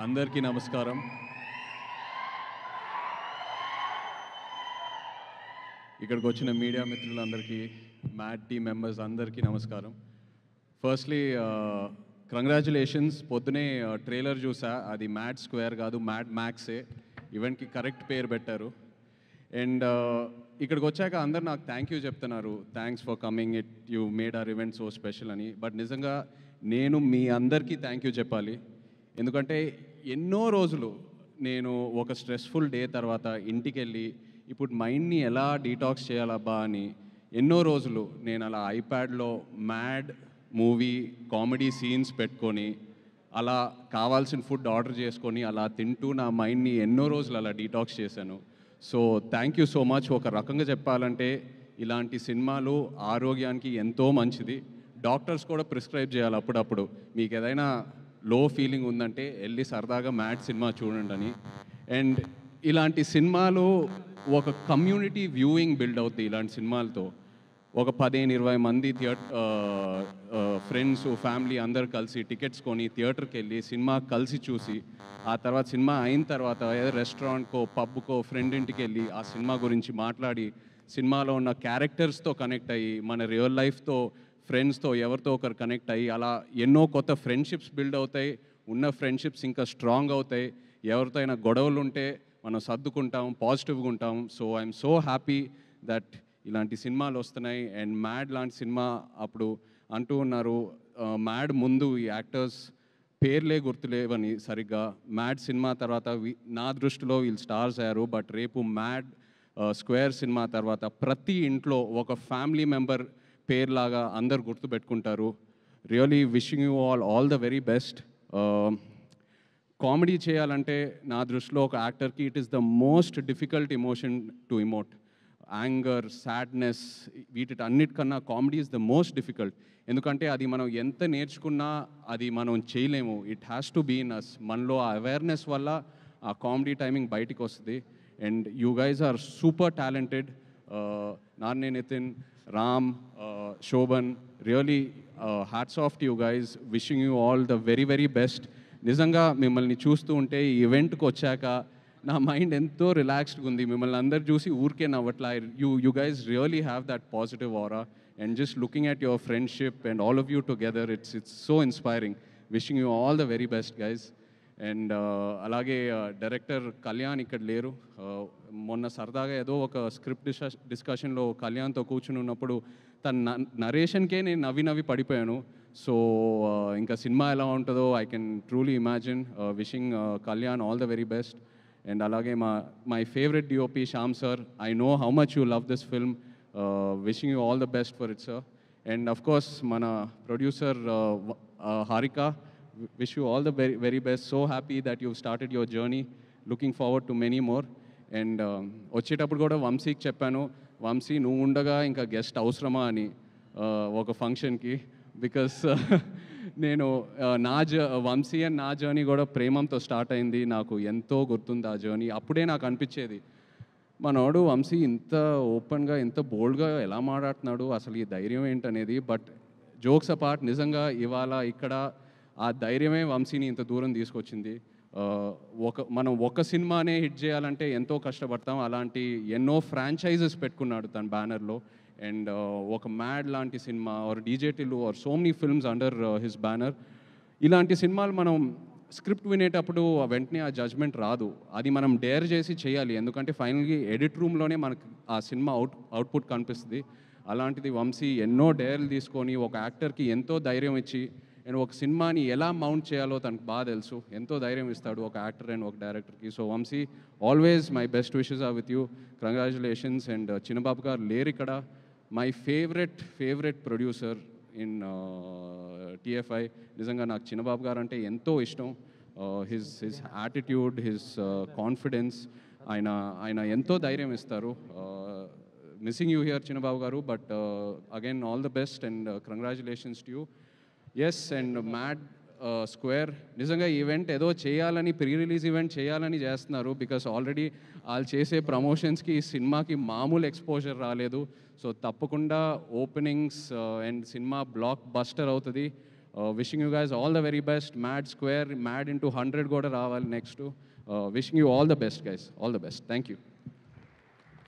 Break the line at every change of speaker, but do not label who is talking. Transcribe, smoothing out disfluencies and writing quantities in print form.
అందరికీ నమస్కారం. ఇక్కడికి వచ్చిన మీడియా మిత్రులందరికీ, మ్యాడ్ టీమ్ మెంబర్స్ అందరికీ నమస్కారం. Firstly congratulations. పొద్దునే ట్రైలర్ చూసా, అది మ్యాడ్ స్క్వేర్ కాదు, మ్యాడ్ మ్యాక్సే. ఈవెంట్కి కరెక్ట్ పేరు పెట్టారు. అండ్ ఇక్కడికి వచ్చాక అందరు నాకు థ్యాంక్ యూ చెప్తున్నారు, thanks for coming, you made our event so special అని. బట్ నిజంగా నేను మీ అందరికీ థ్యాంక్ యూ చెప్పాలి. ఎందుకంటే ఎన్నో రోజులు నేను ఒక స్ట్రెస్ఫుల్ డే తర్వాత ఇంటికి వెళ్ళి ఇప్పుడు మైండ్ని ఎలా డీటాక్స్ చేయాలబ్బా అని ఎన్నో రోజులు నేను అలా ఐప్యాడ్లో మ్యాడ్ మూవీ కామెడీ సీన్స్ పెట్టుకొని అలా కావాల్సిన ఫుడ్ ఆర్డర్ చేసుకొని అలా తింటూ నా మైండ్ని ఎన్నో రోజులు అలా డీటాక్స్ చేశాను. So thank you so much. ఒక రకంగా చెప్పాలంటే ఇలాంటి సినిమాలు ఆరోగ్యానికి ఎంతో మంచిది. డాక్టర్స్ కూడా ప్రిస్క్రైబ్ చేయాలి అప్పుడప్పుడు. మీకు ఏదైనా లో ఫీలింగ్ ఉందంటే వెళ్ళి సరదాగా మ్యాడ్ సినిమా చూడండి అని. అండ్ ఇలాంటి సినిమాలు ఒక కమ్యూనిటీ వ్యూయింగ్ బిల్డ్ అవుతుంది. ఇలాంటి సినిమాలతో ఒక 15-20 మంది ఫ్రెండ్స్ ఫ్యామిలీ అందరు కలిసి టికెట్స్ కొని థియేటర్కి వెళ్ళి సినిమా కలిసి చూసి ఆ తర్వాత సినిమా అయిన తర్వాత ఏదో రెస్టారెంట్కో పబ్కో ఫ్రెండ్ ఇంటికి వెళ్ళి ఆ సినిమా గురించి మాట్లాడి సినిమాలో ఉన్న క్యారెక్టర్స్తో కనెక్ట్ అయ్యి మన రియల్ లైఫ్తో ఫ్రెండ్స్తో ఎవరితో ఒకరు కనెక్ట్ అయ్యి అలా ఎన్నో కొత్త ఫ్రెండ్షిప్స్ బిల్డ్ అవుతాయి. ఉన్న ఫ్రెండ్షిప్స్ ఇంకా స్ట్రాంగ్ అవుతాయి. ఎవరితో అయినా గొడవలు ఉంటే మనం సర్దుకుంటాం, పాజిటివ్గా ఉంటాం. So I'm so happy that ఇలాంటి సినిమాలు వస్తున్నాయి. అండ్ మ్యాడ్ లాంటి సినిమా అప్పుడు అంటూ ఉన్నారు, మ్యాడ్ ముందు ఈ యాక్టర్స్ పేర్లే గుర్తులేవని సరిగ్గా. మ్యాడ్ సినిమా తర్వాత నా దృష్టిలో వీళ్ళు స్టార్స్ అయ్యారు. బట్ రేపు మ్యాడ్ స్క్వేర్ సినిమా తర్వాత ప్రతి ఇంట్లో ఒక ఫ్యామిలీ మెంబర్ పేర్లాగా అందరు గుర్తుపెట్టుకుంటారు. Really wishing you all the very best. Comedy చేయాలంటే నా దృష్టిలో ఒక యాక్టర్కి it is the most difficult emotion to emote. Anger, sadness, వీటన్నిటికన్నా comedy is the most difficult. ఎందుకంటే అది మనం ఎంత నేర్చుకున్నా అది మనం చేయలేము. It has to be in us. మనలో ఆ అవేర్నెస్ వల్ల ఆ కామెడీ టైమింగ్ బయటికి వస్తుంది. And you guys are super talented. నాన్నే Nitin, Ram, Shobhan, really hats off to you guys. Wishing you all the very very best. నిజంగా మిమ్మల్ని చూస్తూ ఉంటే ఈ ఈవెంట్కి వచ్చాక నా మైండ్ ఎంతో రిలాక్స్డ్గా ఉంది. మిమ్మల్ని అందరు చూసి ఊరికే నవ్వట్లా. You guys really have that positive aura. And just looking at your friendship and all of you together, it's so inspiring. Wishing you all the very best guys. And అలాగే డైరెక్టర్ కళ్యాణ్ ఇక్కడ లేరు. మొన్న సరదాగా ఏదో ఒక స్క్రిప్ట్ డిస్కషన్లో కళ్యాణ్తో కూర్చుని ఉన్నప్పుడు తన నరేషన్కే నేను నవ్వి పడిపోయాను. సో ఇంకా సినిమా ఎలా ఉంటుందో I can truly imagine. Wishing Kalyan all the very best. And అలాగే my favourite DOP Shyam sir, I know how much you love this film. Wishing you all the best for it sir. And of course మన producer Harika, wish you all the very, very best. So happy that you've started your journey. Looking forward to many more. And వచ్చేటప్పుడు కూడా వంశీకి చెప్పాను, వంశీ నువ్వు ఉండగా ఇంకా guest అవసరమా అని ఒక ఫంక్షన్కి. బికాస్ నేను వంశీ అండ్ నా జర్నీ కూడా ప్రేమంతో స్టార్ట్ అయింది. నాకు ఎంతో గుర్తుంది ఆ జర్నీ. అప్పుడే నాకు అనిపించేది, మనోడు వంశీ ఇంత ఓపెన్గా ఇంత బోల్డ్గా ఎలా మాట్లాడుతున్నాడు, అసలు ఈ ధైర్యం ఏంటనేది. బట్ జోక్స్ అపార్ట్, నిజంగా ఇవాళ ఇక్కడ ఆ ధైర్యమే వంశీని ఇంత దూరం తీసుకొచ్చింది. మనం ఒక సినిమానే హిట్ చేయాలంటే ఎంతో కష్టపడతాం. అలాంటి ఎన్నో ఫ్రాంచైజెస్ పెట్టుకున్నాడు తన బ్యానర్లో. అండ్ ఒక మ్యాడ్ లాంటి సినిమా or DJ Tillu or so many films under his banner. ఇలాంటి సినిమాలు మనం స్క్రిప్ట్ వినేటప్పుడు వెంటనే ఆ జడ్జ్మెంట్ రాదు. అది మనం డేర్ చేసి చేయాలి. ఎందుకంటే ఫైనల్గా ఎడిట్ రూమ్లోనే మనకు ఆ సినిమా అవుట్పుట్ కనిపిస్తుంది. అలాంటిది వంశీ ఎన్నో డేర్లు తీసుకొని ఒక యాక్టర్కి ఎంతో ధైర్యం ఇచ్చి అండ్ ఒక సినిమాని ఎలా మౌంట్ చేయాలో తనకు బాగా తెలుసు. ఎంతో ధైర్యం ఇస్తాడు ఒక యాక్టర్ అండ్ ఒక డైరెక్టర్కి. So Vamsi, always my best wishes are with you. Congratulations. And Chinnababu గారు లేరు ఇక్కడ. My favourite producer in TFI. నిజంగా నాకు చిన్నబాబు గారు అంటే ఎంతో ఇష్టం. హిజ్ యాటిట్యూడ్, హిజ్ కాన్ఫిడెన్స్, ఆయన ఎంతో ధైర్యం ఇస్తారు. మిస్సింగ్ యూ హియర్ చిన్నబాబు గారు. But again all the best and congratulations to you. Yes. And Mad Square నిజంగా ఈవెంట్ ఏదో చేయాలని, ప్రీ రిలీజ్ ఈవెంట్ చేయాలని చేస్తున్నారు. బికాస్ ఆల్రెడీ వాళ్ళు చేసే ప్రమోషన్స్కి ఈ సినిమాకి మామూలు ఎక్స్పోజర్ రాలేదు. సో తప్పకుండా openings and cinema blockbuster అవుతుంది. Wishing you guys all the very best. Mad square, mad into 100 కూడా రావాలి next. Wishing you all the best guys, all the best. Thank you.